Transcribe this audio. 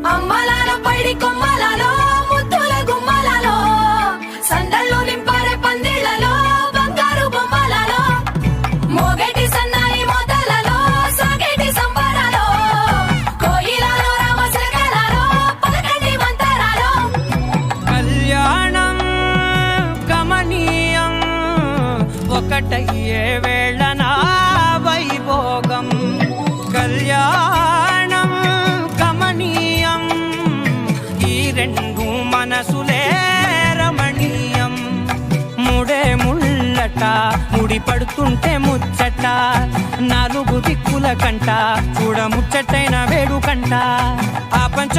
అమ్మలాలో పైడి కొమ్మలలో ముద్దుల గుమ్మలలో సందళ్ళు నింపారే పందిళ్లలో బంగారు బొమ్మలలో మోగేటి సన్నాయి మోతలలో సాగేటి సంబరాలో కోయిలలో రామశకలలో పలకండి మంతరాలో కళ్యాణం గమనీయం ఒకటయ్యే వేళ నా వైభోగం కళ్యాణం గమనీయం ఈ రెండు మనసులే రమణీయం ముడే ముళ్ళట ముడి పడుతుంటే ముచ్చట నాలుగు దిక్కుల కంట చూడ ముచ్చటైన వేడుకంట ఆ పంచ